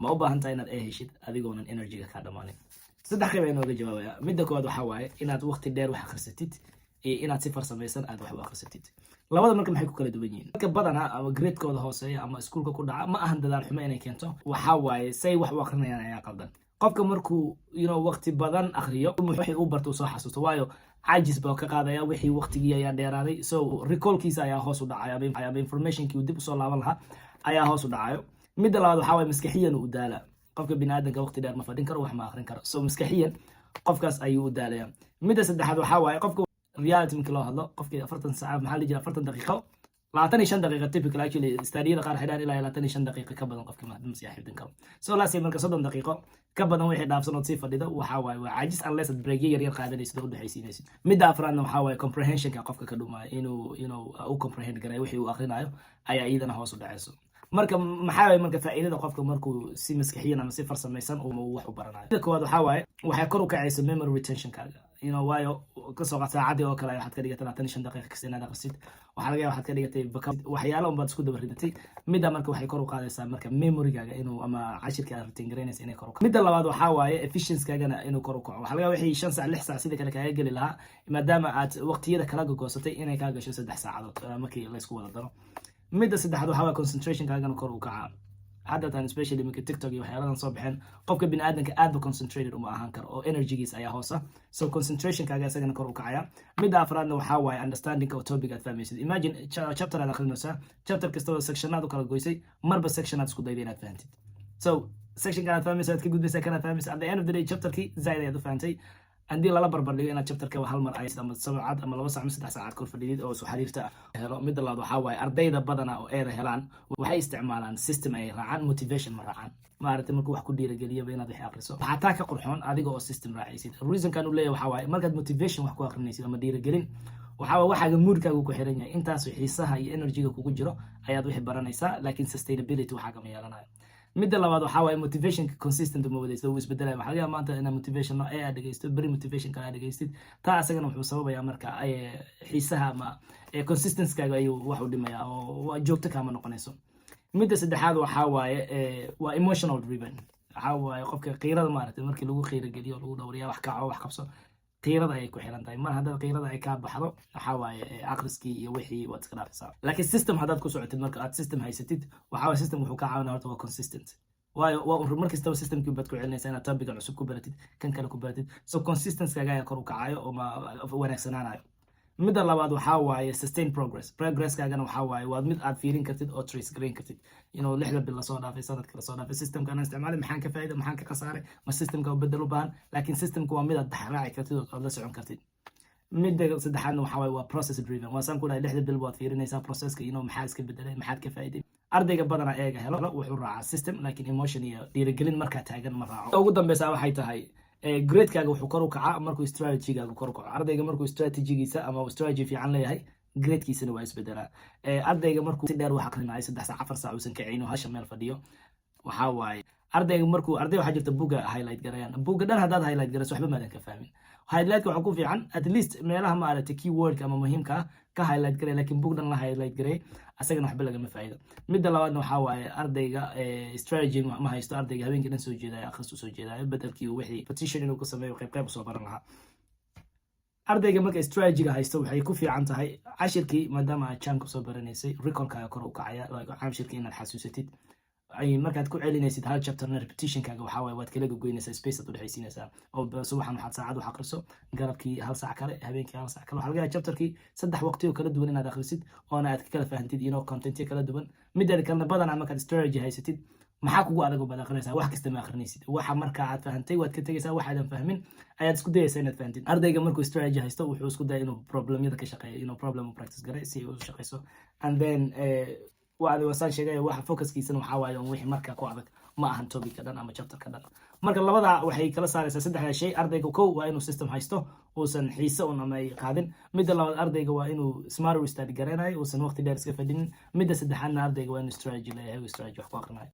ma u baahan tahay inaad heshid adigoonan energy-ga ka dhamaanin. saddex qayb ayaan uga jawaabaya. midda koowaad waxa waaye inaad waqti dheer wax akhrisatid iyo inaad si farsamaysan aad wax u akhrisatid. labada marka maxay ku kala duwan yihiin? Marka badana ama grade-kooda hooseeya ama iskuulka ku dhaca ma ahan dadaal xumo inay keento, waxa waaye say wax u akhrinayaan ayaa qaldan. qofka markuu waqti badan akhriyo wixii uu barto soo xasuusto, waayo caajis baa ka qaadaya, wixii waqtigii ayaa dheeraaday, so recall-kiisa ayaa hoos u dhacaya, ama information-kii uu dib u soo laaban lahaa ayaa hoos u dhacayo. midda labaad waxa waaye maskaxiyan u daala. qofka bini'aadanka waqti dheer ma fadhin karo, wax ma akhrin karo, so maskaxiyan qofkaas ayuu u daalaya. midda saddexaad waxa waaye qofka reality markii loo hadlo, qofkii 40 saac maxaa la jira 40 daqiiqo 25 daqiiqo typical actually studyada qaar xidhaan ilaa 25 daqiiqo ka badan qofka ma xifdin karo. so laasi marka 30 daqiiqo ka badan wixii dhaafsanood sii fadhido waxa waaye waa caajis unless aad break yar qaadanaysid oo u dhaxaysiinaysid. midda afraadna waxa waaye comprehension-ka qofka ka dhumaayo inuu u comprehend garay wixii uu akhrinayo ayaa iyadana hoos u dhacayso. marka maxaa waaye marka faa'iidada qofka markuu si maskaxiyan ama si farsamaysan uu wax u baranayo? midda koowaad waxa waaye waxay kor u kacayso memory retention-kaaga. waayo ka soo qaad saacadii oo kale waxaad ka dhigatay 25 daqiiqo kasta inaad akhrisid, waxaa laga yaabaa waxaad ka dhigatay waxyaalo unbaad isku daba ridatay. midda marka waxay kor u qaadaysaa marka memorygaaga ama cashirka aad retain garaynaysa inay kor u kaco. midda labaad waxaa waaye efficiency-kaagana inuu kor u kaco. waxaa laga yaabaa wixii 5 saac 6 saac sidii kale kaaga geli lahaa, maadaama aad waqtiyada kala gogoosatay inay kaa gasho 3 saacadood markii la isku wada daro. midda saddexaad waxa waaye concentration-kaagana kor u kaca. haddatan especially marka TikTok iyo waxyaaladan soo baxeen, qofka bini'aadanka aad ba concentrated uma ahaan karo oo energy-giisa ayaa hoosa, so concentration-kaaga isagana kor u kacaya. midda afraadna waxaa waaye understanding of topic aad fahmaysid. imagine chapter aad akhrinaysaa, chapter kastaba sectionaad u kala goysay, marba section aad isku dayday inaad fahantid. so section-ka aad fahmaysa aad ka gudbaysaa kana fahmaysa, at the end of the day chapter-kii zaid ayaad u fahantay. haddii lala barbar dhigo inaad chapter-ka hal mar ay ama 7 saacad ama 2 saac ama 3 saacad kor fadhidid oo soo xiriirta helo. midda labaad waxaa waaye ardayda badana oo eeda helaan waxay isticmaalaan system ay raacaan, motivation ma raacaan. maaragtay markuu wax ku dhiirigeliyaba inaad wax akhriso waxaa taa ka qurxoon adiga oo system raacaysid. reason-kan uu leeyahay waxaa waaye markaad motivation wax ku akhrinaysid ama dhiirigelin, waxaa waaye waxaaga moodkaagu ku xiran yahay, intaas xiisaha iyo energy-ga kugu jiro ayaad wixii baranaysaa, laakiin sustainability waxaaga ma yeelanayo. midda labaad waxaa waaye motivationka consistent ma wadaysto, wuu isbedelaya. waxaa laga yaabaa maanta inaad motivation aad dhegaysto, beri motivation kale aad dhegaystid, taa asagana wuxuu sababayaa marka xiisaha ama consistency-kaaga ayuu wax u dhimayaa oo joogto kaama noqonayso. midda saddexaad waxaa waaye waa emotional driven. waxaa waaye qofka qiirada maaragtay markii lagu qiiro geliyo lagu dhowriya wax kaco wax qabso, qiirada ayay ku xiran tahay. mar haddaad qiirada ay kaa baxdo waxaa waaye akhriskii iyo wixii waad iska dhaafaysaa. laakiin system haddaad ku socotid, marka aad system haysatid, waxaa waaye system wuxuu kaa caawinaya horta waa consistent. waayo mar kastaba systemkii baad ku celinaysaa inaad topic cusub ku baratid, kan kale ku baratid, so consistency-kaaga ayaa kor u kacayo oo wanaagsanaanayo. midda labaad waxaa waaye sustain progress-kaagana waxaa waaye waa mid aad fiirin kartid oo trace garayn kartid. 6 bil lasoo dhaafay, sanadka lasoo dhaafay, systemka aan isticmaalay maxaan ka faa'iiday, maxaan ka khasaaray, ma systemka bedel u baahan. laakiin systemka waa mid aad raaci kartid oo aad la socon kartid. midda saddexaadna waxaa waaye waa process driven. waa saan ku dhahay 6 bil baad fiirinaysaa processka, maxaa iska bedelay, maxaad ka faa'iiday. ardayga badana eega helo wuxuu raacaa system, laakiin emotion iyo dhiirigelin markaa taagan ma raaco. ugu dambeysa waxay tahay grade-kaaga wuxuu kor u kacaa markuu strategy-gaaga kor u kaco. ardayga markuu strategy-giisa ama strategy fiican leeyahay, grade-kiisana waa isbedelaa. ardayga markuu si dheer wax akhrinayo 3 saac 4 saac uusan kicin oo hasha meel fadhiyo, waxaa waaye ardayga markuu waxaa jirta buga highlight garayaan, buga dhan haddaad highlight garayso waxba maadan ka fahmin. highlight-ka waxaa ku fiican at least meelaha maaragtay keyword-ka ama muhiimka ah ka highlight garay, laakiin bug dhan la highlight garay asagana waxba lagama faa'iido. midda labaadna waxaa waaye ardayga strategy ma haysto, ardayga habeenkii dhan soo jeedaya, akhris u soo jeedaya, bedelkii wixii petition inuu ku sameeyo qayb u soo baran lahaa. ardayga marka strategy-ga haysto waxay ku fiican tahay cashirkii, maadaama aad jam kusoo baranaysay, recall-kaaga kor u kacaya, cashirkii inaad xasuusatid. markaad ku celinaysid hal chapterna repetition-kaaga waxaa waaye waad kala gogoynaysaa, space aad u dhexaysiinaysaa, oo subaxan waxaad saacad wax akhriso, galabkii 1 saac kale, habeenkii 1 saac kale. waxaa laga yaabaa chapterkii 3 waqti oo kala duwan inaad akhrisid oona aad ka kala fahantid content kala duwan. midda kalena badanaa markaad strategy haysatid, maxaa kugu adag baad akhrinaysaa, wax kasta ma akhrinaysid. waxa marka aad fahantay waad ka tegaysaa, waxaadan fahmin ayaad isku dayaysaa inaad fahantid. ardayga markuu strategy haysto wuxuu isku daya inuu problemyada ka shaqeeyo, problem practice garay si uu u shaqeyso, and then wasaan sheegay waxa focuskiisana waxaa waaye wixii marka ku adag ma ahan topic-ka dhan ama chapter-ka dhan. marka labada waxay kala saaraysaa 3 shay. ardayga kow waa inuu system haysto, uusan xiise ama ay qaadin. midda labaad ardayga waa inuu smart study garanayo, uusan waqti dheer iska fadhinin. midda saddexaadna ardayga waa inuu strategy leeyahay, strategy wax ku aqrinayo.